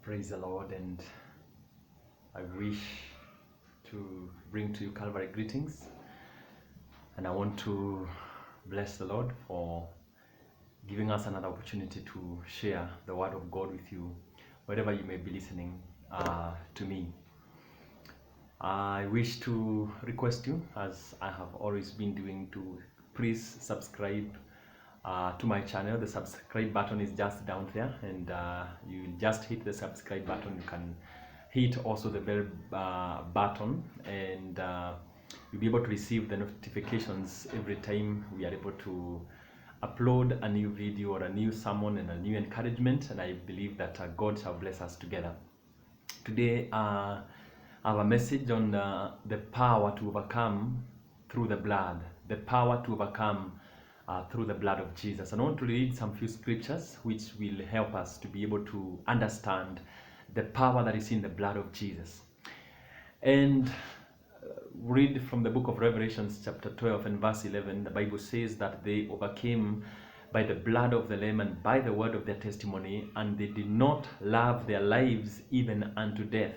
Praise the Lord, and I wish to bring to you Calvary greetings. And I want to bless the Lord for giving us another opportunity to share the Word of God with you, wherever you may be listening to me. I wish to request you, as I have always been doing, to please subscribe to my channel. The subscribe button is just down there, and you just hit the subscribe button. You can hit also the bell button, and you'll be able to receive the notifications every time we are able to upload a new video or a new sermon and a new encouragement. And I believe that God shall bless us together. Today I have a message on the power to overcome through the blood. The power to overcome through the blood of Jesus. And I want to read some few scriptures which will help us to be able to understand the power that is in the blood of Jesus. And read from the book of Revelations chapter 12 and verse 11. The Bible says that they overcame by the blood of the Lamb and by the word of their testimony, and they did not love their lives even unto death.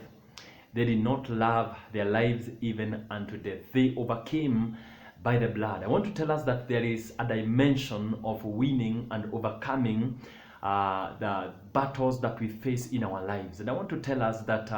They did not love their lives even unto death. They overcame by the blood. I want to tell us that there is a dimension of winning and overcoming the battles that we face in our lives. And I want to tell us that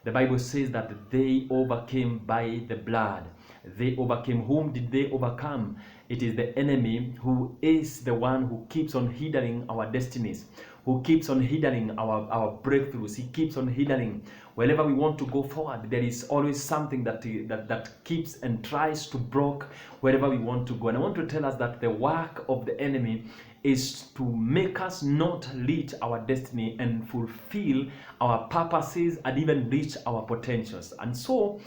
the Bible says that they overcame by the blood. They overcame. Whom did they overcome? It is the enemy, who is the one who keeps on hindering our destinies, who keeps on hindering our breakthroughs. He keeps on hindering wherever we want to go forward. There is always something that keeps and tries to block wherever we want to go. And I want to tell us that the work of the enemy is to make us not reach our destiny and fulfill our purposes and even reach our potentials. And so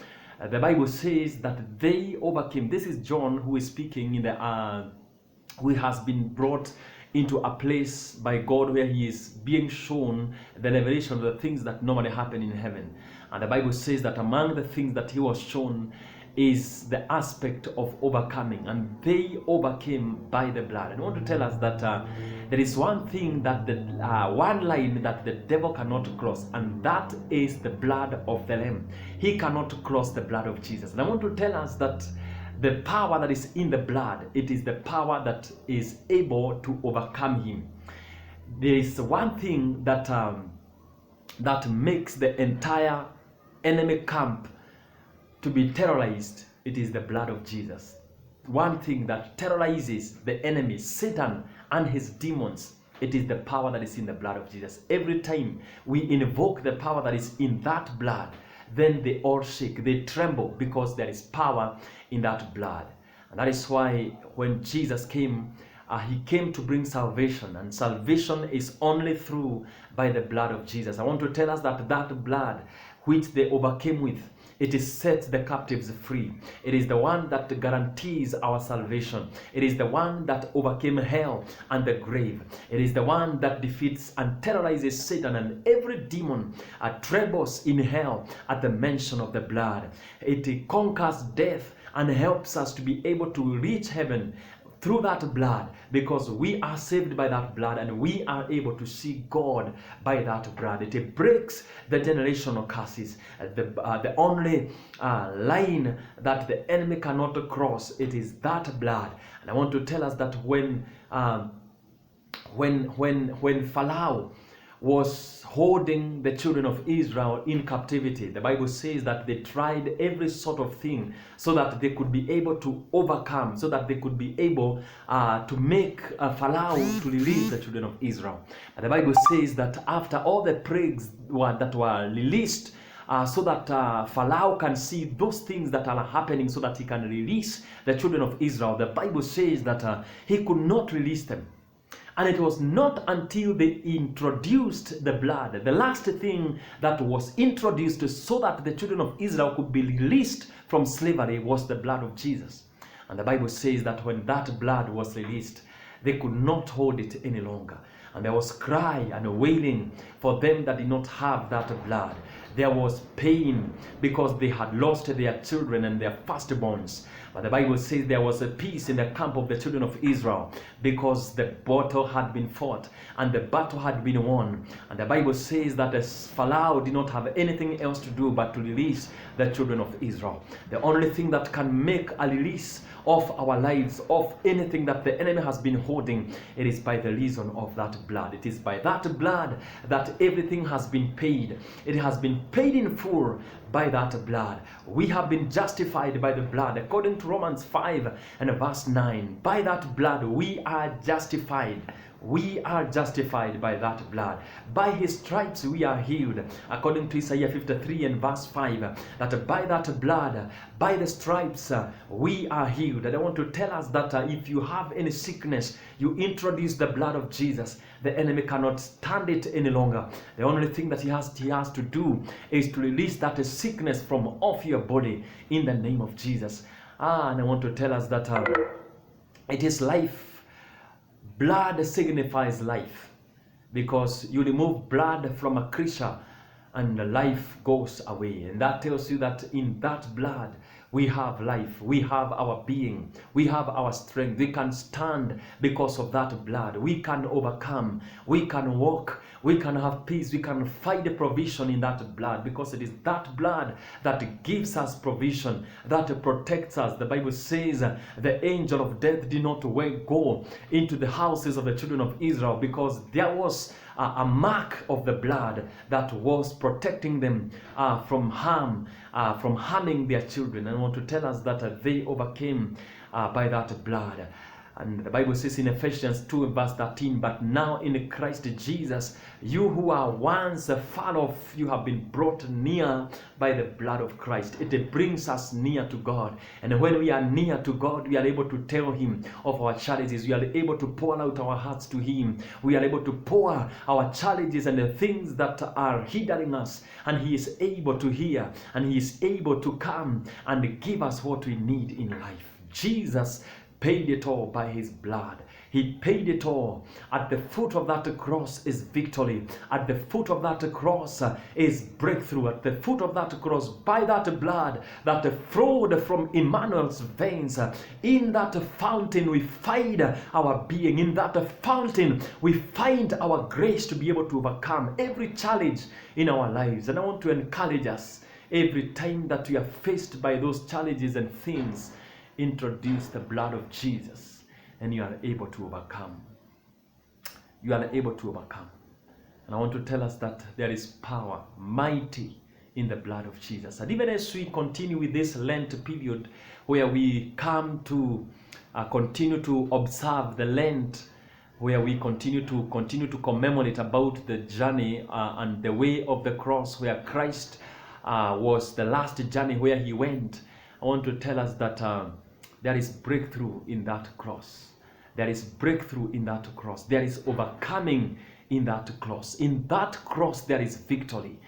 the Bible says that they overcame. This is John who is speaking in the who has been brought into a place by God where he is being shown the revelation of the things that normally happen in heaven. And the Bible says that among the things that he was shown is the aspect of overcoming, and they overcame by the blood. And I want to tell us that there is one thing that one line that the devil cannot cross, and that is the blood of the Lamb. He cannot cross the blood of Jesus. And I want to tell us that the power that is in the blood, it is the power that is able to overcome him. There is one thing that that makes the entire enemy camp to be terrorized. It is the blood of Jesus. One thing that terrorizes the enemy, Satan and his demons, it is the power that is in the blood of Jesus. Every time we invoke the power that is in that blood, then they all shake, they tremble, because there is power in that blood. And that is why when Jesus came, he came to bring salvation, and salvation is only through by the blood of Jesus. I want to tell us that that blood which they overcame with, it is set the captives free. It is the one that guarantees our salvation. It is the one that overcame hell and the grave. It is the one that defeats and terrorizes Satan, and every demon trembles in hell at the mention of the blood. It conquers death and helps us to be able to reach heaven through that blood, because we are saved by that blood and we are able to see God by that blood. It breaks the generational curses. The only line that the enemy cannot cross, it is that blood. And I want to tell us that when Pharaoh was holding the children of Israel in captivity, the Bible says that they tried every sort of thing so that they could be able to overcome, so that they could be able to make Pharaoh to release the children of Israel. And the Bible says that after all the plagues that were released, so that Pharaoh can see those things that are happening, so that he can release the children of Israel, the Bible says that he could not release them. And it was not until they introduced the blood, the last thing that was introduced so that the children of Israel could be released from slavery, was the blood of Jesus. And the Bible says that when that blood was released, they could not hold it any longer. And there was cry and wailing for them that did not have that blood. There was pain because they had lost their children and their firstborns. But the Bible says there was a peace in the camp of the children of Israel because the battle had been fought and the battle had been won. And the Bible says that Pharaoh did not have anything else to do but to release the children of Israel. The only thing that can make a release of our lives, of anything that the enemy has been holding, it is by the reason of that blood. It is by that blood that everything has been paid. It has been paid in full by that blood. We have been justified by the blood. According to Romans 5 and verse 9, by that blood we are justified. We are justified by that blood. By his stripes we are healed. According to Isaiah 53 and verse 5, that by that blood, by the stripes, we are healed. And I want to tell us that if you have any sickness, you introduce the blood of Jesus, the enemy cannot stand it any longer. The only thing that he has to do is to release that sickness from off your body in the name of Jesus. And I want to tell us that it is life. Blood signifies life, because you remove blood from a creature and life goes away. And that tells you that in that blood we have life, we have our being, we have our strength. We can stand because of that blood. We can overcome, we can walk, we can have peace, we can find the provision in that blood, because it is that blood that gives us provision, that protects us. The Bible says the angel of death did not go into the houses of the children of Israel, because there was a mark of the blood that was protecting them from harm, from harming their children. And I want to tell us that they overcame by that blood. And the Bible says in Ephesians 2 verse 13, but now in Christ Jesus, you who are once far off, you have been brought near by the blood of Christ. It brings us near to God. And when we are near to God, we are able to tell him of our challenges. We are able to pour out our hearts to him. We are able to pour our challenges and the things that are hindering us. And he is able to hear, and he is able to come and give us what we need in life. Jesus paid it all by his blood. He paid it all. At the foot of that cross is victory. At the foot of that cross is breakthrough. At the foot of that cross, by that blood that flowed from Emmanuel's veins, in that fountain we find our being. In that fountain we find our grace to be able to overcome every challenge in our lives. And I want to encourage us, every time that we are faced by those challenges and things, introduce the blood of Jesus and you are able to overcome. You are able to overcome. And I want to tell us that there is power, mighty, in the blood of Jesus. And even as we continue with this Lent period, where we come to continue to observe the Lent, where we continue to commemorate about the journey and the way of the cross, where Christ was the last journey where he went. I want to tell us that there is breakthrough in that cross. There is breakthrough in that cross. There is overcoming in that cross. In that cross there is victory.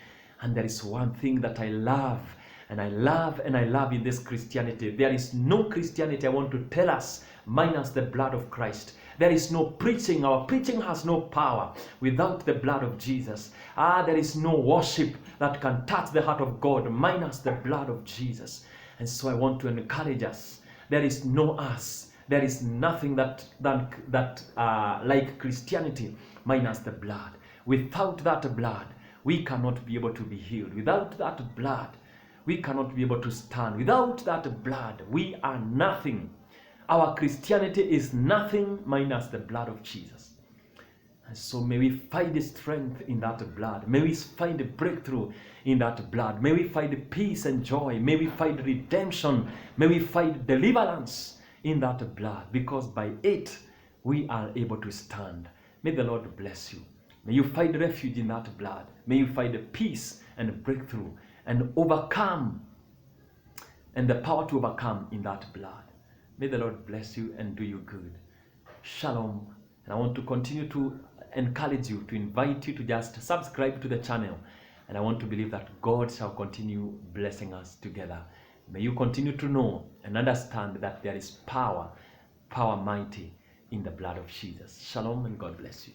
And there is one thing that I love, and I love in this Christianity. There is no Christianity, I want to tell us, minus the blood of Christ. There is no preaching. Our preaching has no power without the blood of Jesus. There is no worship that can touch the heart of God minus the blood of Jesus. And so I want to encourage us. There is no us. There is nothing that like Christianity minus the blood. Without that blood, we cannot be able to be healed. Without that blood, we cannot be able to stand. Without that blood, we are nothing. Our Christianity is nothing minus the blood of Jesus. And so may we find strength in that blood. May we find a breakthrough in that blood. May we find peace and joy. May we find redemption. May we find deliverance in that blood, because by it we are able to stand. May the Lord bless you. May you find refuge in that blood. May you find peace and breakthrough and overcome, and the power to overcome in that blood. May the Lord bless you and do you good. Shalom. And I want to continue to encourage you, to invite you to just subscribe to the channel. And I want to believe that God shall continue blessing us together. May you continue to know and understand that there is power mighty in the blood of Jesus. Shalom and God bless you.